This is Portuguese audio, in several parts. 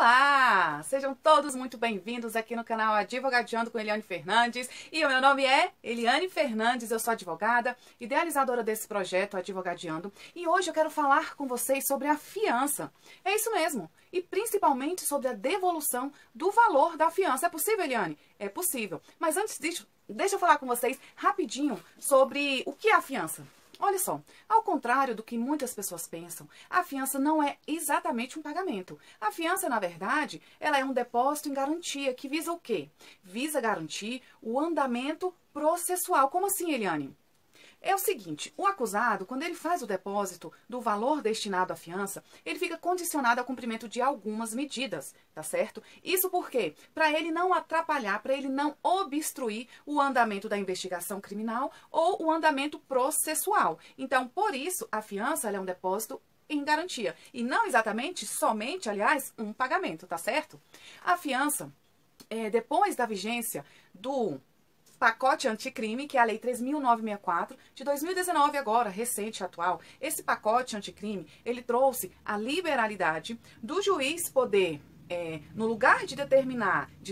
Olá! Sejam todos muito bem-vindos aqui no canal Advogadeando com Eliane Fernandes. E o meu nome é Eliane Fernandes, eu sou advogada, idealizadora desse projeto Advogadeando. E hoje eu quero falar com vocês sobre a fiança. É isso mesmo. E principalmente sobre a devolução do valor da fiança. É possível, Eliane? É possível. Mas antes disso, deixa eu falar com vocês rapidinho sobre o que é a fiança. Olha só, ao contrário do que muitas pessoas pensam, a fiança não é exatamente um pagamento. A fiança, na verdade, ela é um depósito em garantia que visa o quê? Visa garantir o andamento processual. Como assim, Eliane? É o seguinte, o acusado, quando ele faz o depósito do valor destinado à fiança, ele fica condicionado ao cumprimento de algumas medidas, tá certo? Isso por quê? Para ele não atrapalhar, para ele não obstruir o andamento da investigação criminal ou o andamento processual. Então, por isso, a fiança ela é um depósito em garantia e não exatamente, somente, aliás, um pagamento, tá certo? A fiança, depois da vigência do pacote anticrime, que é a Lei 3.964, de 2019 agora, recente, atual. Esse pacote anticrime, ele trouxe a liberalidade do juiz poder, no lugar de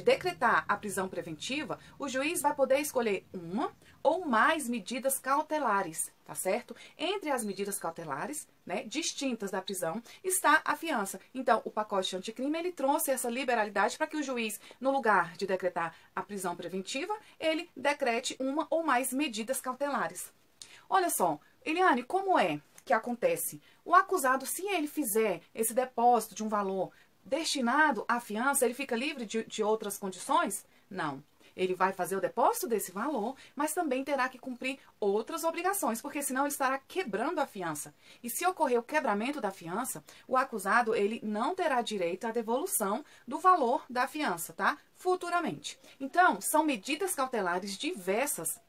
decretar a prisão preventiva, o juiz vai poder escolher uma ou mais medidas cautelares, tá certo? Entre as medidas cautelares, né, distintas da prisão, está a fiança. Então, o pacote anticrime, ele trouxe essa liberalidade para que o juiz, no lugar de decretar a prisão preventiva, ele decrete uma ou mais medidas cautelares. Olha só, Eliane, como é que acontece? O acusado, se ele fizer esse depósito de um valor destinado à fiança, ele fica livre de outras condições? Não. Ele vai fazer o depósito desse valor, mas também terá que cumprir outras obrigações, porque senão ele estará quebrando a fiança. E se ocorrer o quebramento da fiança, o acusado ele não terá direito à devolução do valor da fiança, tá? Futuramente. Então, são medidas cautelares diversas,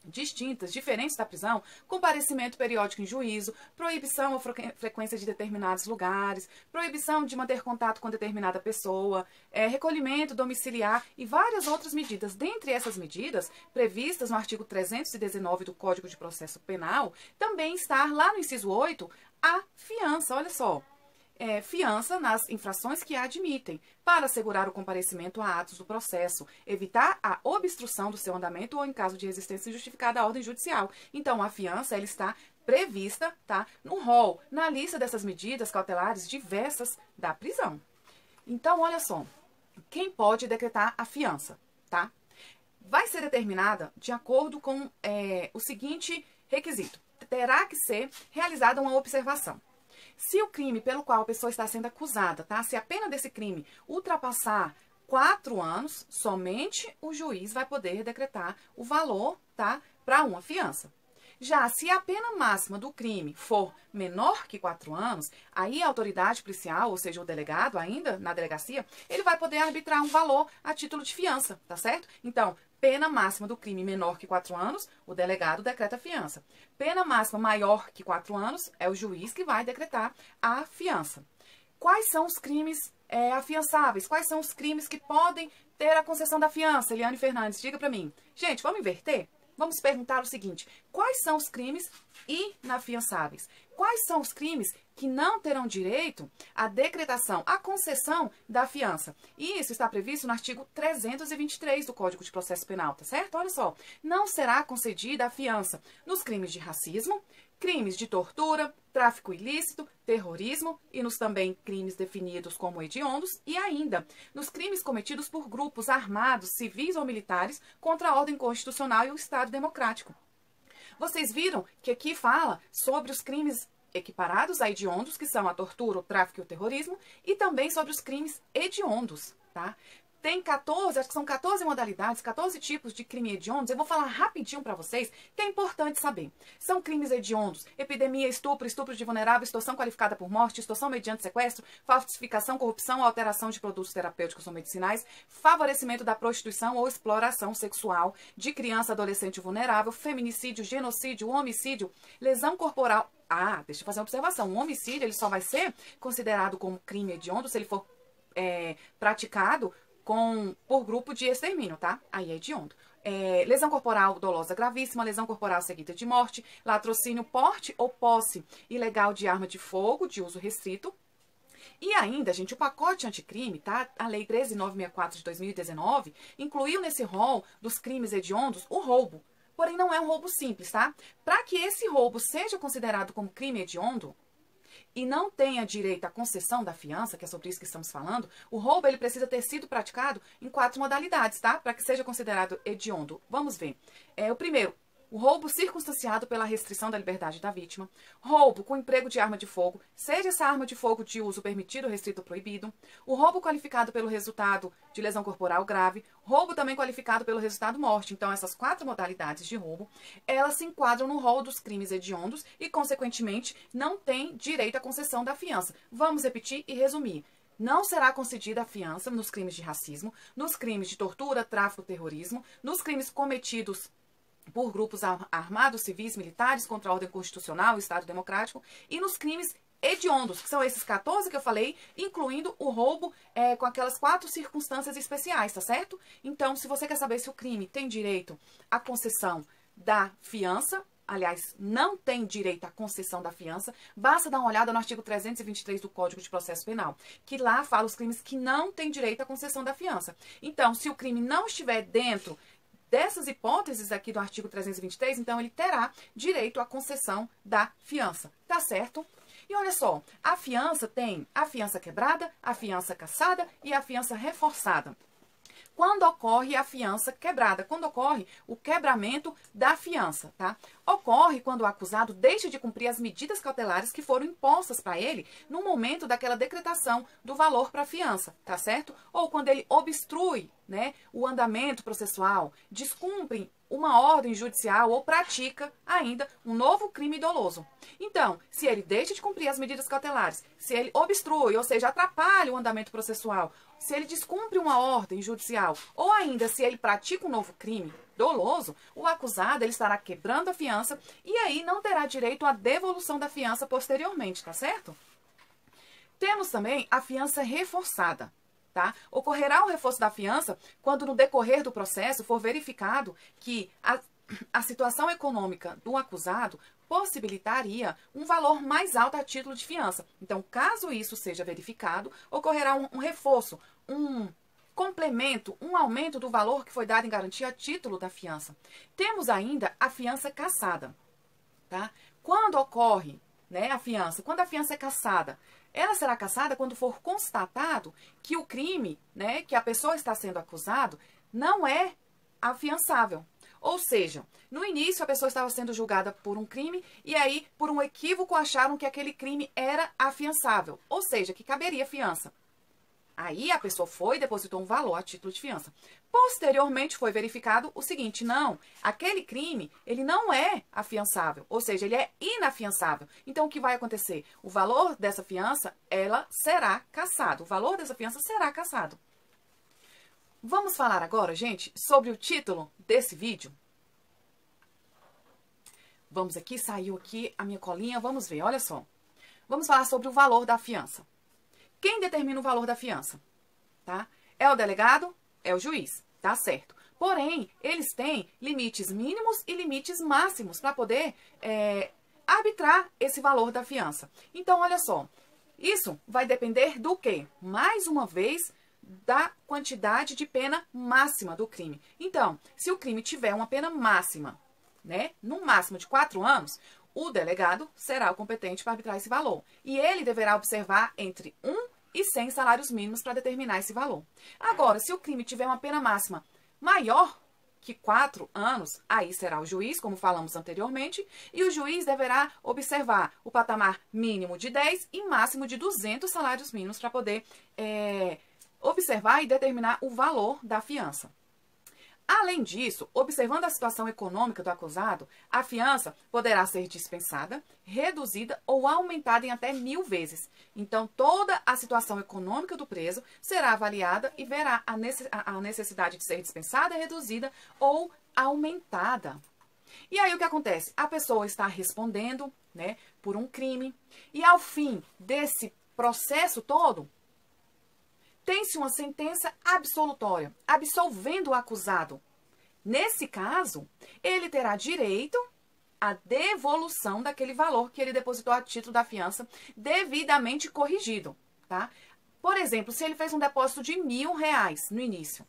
distintas, diferentes da prisão, comparecimento periódico em juízo, proibição ou frequência de determinados lugares, proibição de manter contato com determinada pessoa, recolhimento domiciliar e várias outras medidas. Dentre essas medidas, previstas no artigo 319 do Código de Processo Penal, também está lá no inciso 8, a fiança. Olha só. Fiança nas infrações que a admitem, para assegurar o comparecimento a atos do processo, evitar a obstrução do seu andamento ou em caso de resistência injustificada à ordem judicial. Então, a fiança ela está prevista, tá, no rol, na lista dessas medidas cautelares diversas da prisão. Então, olha só, quem pode decretar a fiança, tá? Vai ser determinada de acordo com o seguinte requisito. Terá que ser realizada uma observação. Se o crime pelo qual a pessoa está sendo acusada, tá? Se a pena desse crime ultrapassar 4 anos, somente o juiz vai poder decretar o valor, tá? Para uma fiança. Já se a pena máxima do crime for menor que 4 anos, aí a autoridade policial, ou seja, o delegado ainda na delegacia, ele vai poder arbitrar um valor a título de fiança, tá certo? Então, pena máxima do crime menor que 4 anos, o delegado decreta a fiança. Pena máxima maior que 4 anos, é o juiz que vai decretar a fiança. Quais são os crimes afiançáveis? Quais são os crimes que podem ter a concessão da fiança? Eliane Fernandes, diga pra mim. Gente, vamos inverter? Vamos perguntar o seguinte, quais são os crimes inafiançáveis? Quais são os crimes que não terão direito à decretação, à concessão da fiança? E isso está previsto no artigo 323 do Código de Processo Penal, tá certo? Olha só, não será concedida a fiança nos crimes de racismo, crimes de tortura, tráfico ilícito, terrorismo e nos também crimes definidos como hediondos e ainda nos crimes cometidos por grupos armados, civis ou militares contra a ordem constitucional e o Estado democrático. Vocês viram que aqui fala sobre os crimes equiparados a hediondos, que são a tortura, o tráfico e o terrorismo, e também sobre os crimes hediondos, tá? Tem 14, acho que são 14 modalidades, 14 tipos de crime hediondos. Eu vou falar rapidinho para vocês, que é importante saber. São crimes hediondos: epidemia, estupro, estupro de vulnerável, extorsão qualificada por morte, extorsão mediante sequestro, falsificação, corrupção, alteração de produtos terapêuticos ou medicinais, favorecimento da prostituição ou exploração sexual de criança, adolescente vulnerável, feminicídio, genocídio, homicídio, lesão corporal. Ah, deixa eu fazer uma observação. Um homicídio ele só vai ser considerado como crime hediondo se ele for praticado por grupo de extermínio, tá? Aí é hediondo. Lesão corporal dolosa gravíssima, lesão corporal seguida de morte, latrocínio, porte ou posse ilegal de arma de fogo de uso restrito, E ainda, gente, o pacote anticrime, tá? A Lei 13.964 de 2019 incluiu nesse rol dos crimes hediondos o roubo. Porém, não é um roubo simples, tá? Para que esse roubo seja considerado como crime hediondo e não tenha direito à concessão da fiança, que é sobre isso que estamos falando, o roubo ele precisa ter sido praticado em 4 modalidades, tá? Para que seja considerado hediondo. Vamos ver. O primeiro, o roubo circunstanciado pela restrição da liberdade da vítima. Roubo com emprego de arma de fogo, seja essa arma de fogo de uso permitido, restrito ou proibido. O roubo qualificado pelo resultado de lesão corporal grave. Roubo também qualificado pelo resultado morte. Então, essas 4 modalidades de roubo, elas se enquadram no rol dos crimes hediondos e, consequentemente, não têm direito à concessão da fiança. Vamos repetir e resumir. Não será concedida a fiança nos crimes de racismo, nos crimes de tortura, tráfico, terrorismo, nos crimes cometidos por grupos armados, civis, militares, contra a ordem constitucional, o Estado democrático, e nos crimes hediondos, que são esses 14 que eu falei, incluindo o roubo com aquelas 4 circunstâncias especiais, tá certo? Então, se você quer saber se o crime tem direito à concessão da fiança, aliás, não tem direito à concessão da fiança, basta dar uma olhada no artigo 323 do Código de Processo Penal, que lá fala os crimes que não têm direito à concessão da fiança. Então, se o crime não estiver dentro dessas hipóteses aqui do artigo 323, então ele terá direito à concessão da fiança, tá certo? E olha só, a fiança tem a fiança quebrada, a fiança cassada e a fiança reforçada. Quando ocorre a fiança quebrada? Quando ocorre o quebramento da fiança, tá? Ocorre quando o acusado deixa de cumprir as medidas cautelares que foram impostas para ele no momento daquela decretação do valor para a fiança, tá certo? Ou quando ele obstrui, né, o andamento processual, descumpre uma ordem judicial ou pratica ainda um novo crime doloso. Então, se ele deixa de cumprir as medidas cautelares, se ele obstrui, ou seja, atrapalha o andamento processual, se ele descumpre uma ordem judicial, ou ainda se ele pratica um novo crime doloso, o acusado ele estará quebrando a fiança e aí não terá direito à devolução da fiança posteriormente, tá certo? Temos também a fiança reforçada. Tá? Ocorrerá o reforço da fiança quando no decorrer do processo for verificado que a situação econômica do acusado possibilitaria um valor mais alto a título de fiança. Então, caso isso seja verificado, ocorrerá um reforço, um complemento, um aumento do valor que foi dado em garantia a título da fiança. Temos ainda a fiança cassada. Tá? Quando ocorre, né, a fiança, quando a fiança é cassada, ela será cassada quando for constatado que o crime, né, que a pessoa está sendo acusado, não é afiançável. Ou seja, no início a pessoa estava sendo julgada por um crime e aí, por um equívoco, acharam que aquele crime era afiançável, ou seja, que caberia fiança. Aí a pessoa foi e depositou um valor a título de fiança. Posteriormente foi verificado o seguinte, não, aquele crime, ele não é afiançável, ou seja, ele é inafiançável. Então o que vai acontecer? O valor dessa fiança, ela será cassado. O valor dessa fiança será cassado. Vamos falar agora, gente, sobre o título desse vídeo. Vamos aqui, saiu aqui a minha colinha, vamos ver, olha só. Vamos falar sobre o valor da fiança. Quem determina o valor da fiança? Tá? É o delegado? É o juiz, tá certo. Porém, eles têm limites mínimos e limites máximos para poder arbitrar esse valor da fiança. Então, olha só, isso vai depender do quê? Mais uma vez, da quantidade de pena máxima do crime. Então, se o crime tiver uma pena máxima, né, no máximo de 4 anos, o delegado será o competente para arbitrar esse valor. E ele deverá observar entre 1 e 100 salários mínimos para determinar esse valor. Agora, se o crime tiver uma pena máxima maior que 4 anos, aí será o juiz, como falamos anteriormente, e o juiz deverá observar o patamar mínimo de 10 e máximo de 200 salários mínimos para poder observar e determinar o valor da fiança. Além disso, observando a situação econômica do acusado, a fiança poderá ser dispensada, reduzida ou aumentada em até 1000 vezes. Então, toda a situação econômica do preso será avaliada e verá a necessidade de ser dispensada, reduzida ou aumentada. E aí o que acontece? A pessoa está respondendo, né, por um crime e ao fim desse processo todo, tem-se uma sentença absolutória, absolvendo o acusado. Nesse caso, ele terá direito à devolução daquele valor que ele depositou a título da fiança devidamente corrigido. tá? Por exemplo, se ele fez um depósito de R$1.000 no início,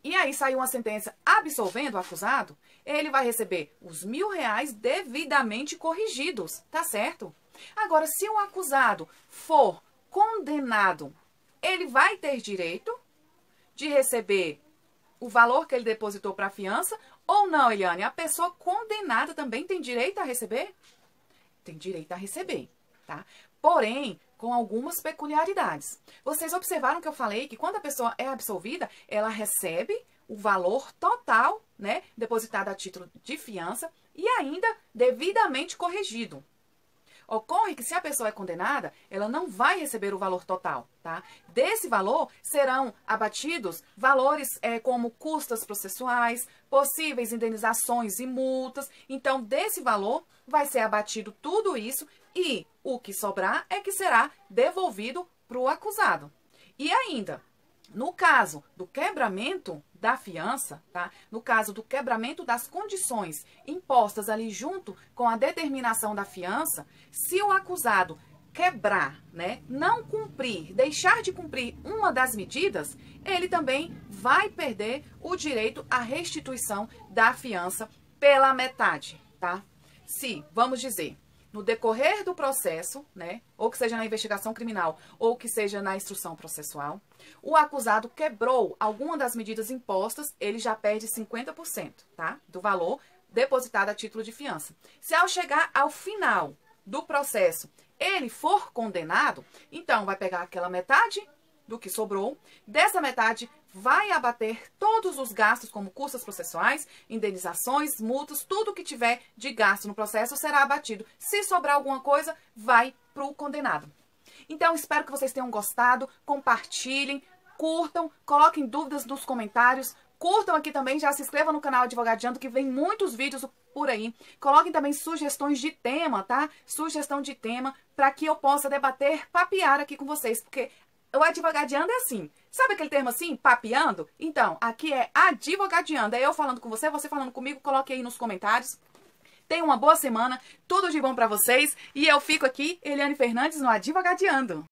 e aí saiu uma sentença absolvendo o acusado, ele vai receber os R$1.000 devidamente corrigidos, tá certo? Agora, se o acusado for condenado, ele vai ter direito de receber o valor que ele depositou para a fiança ou não, Eliane? A pessoa condenada também tem direito a receber? Tem direito a receber, tá? Porém, com algumas peculiaridades. Vocês observaram que eu falei que quando a pessoa é absolvida, ela recebe o valor total, né, depositado a título de fiança e ainda devidamente corrigido. Ocorre que se a pessoa é condenada, ela não vai receber o valor total, tá? Desse valor serão abatidos valores como custas processuais, possíveis indenizações e multas. Então, desse valor vai ser abatido tudo isso e o que sobrar é que será devolvido para o acusado. E ainda, no caso do quebramento da fiança, tá? No caso do quebramento das condições impostas ali junto com a determinação da fiança, se o acusado quebrar, né, não cumprir, deixar de cumprir uma das medidas, ele também vai perder o direito à restituição da fiança pela metade, tá? Se, vamos dizer, no decorrer do processo, né, ou que seja na investigação criminal, ou que seja na instrução processual, o acusado quebrou alguma das medidas impostas, ele já perde 50%, tá, do valor depositado a título de fiança. Se ao chegar ao final do processo ele for condenado, então vai pegar aquela metade do que sobrou, dessa metade vai abater todos os gastos como custas processuais, indenizações, multas, tudo que tiver de gasto no processo será abatido. Se sobrar alguma coisa, vai para o condenado. Então, espero que vocês tenham gostado, compartilhem, curtam, coloquem dúvidas nos comentários, curtam aqui também, já se inscrevam no canal Advogadeando, que vem muitos vídeos por aí. Coloquem também sugestões de tema, tá? Sugestão de tema, para que eu possa debater, papear aqui com vocês, porque o Advogadeando é assim. Sabe aquele termo assim, papeando? Então, aqui é Advogadeando. É eu falando com você falando comigo. Coloque aí nos comentários. Tenha uma boa semana, tudo de bom pra vocês. E eu fico aqui, Eliane Fernandes, no Advogadeando.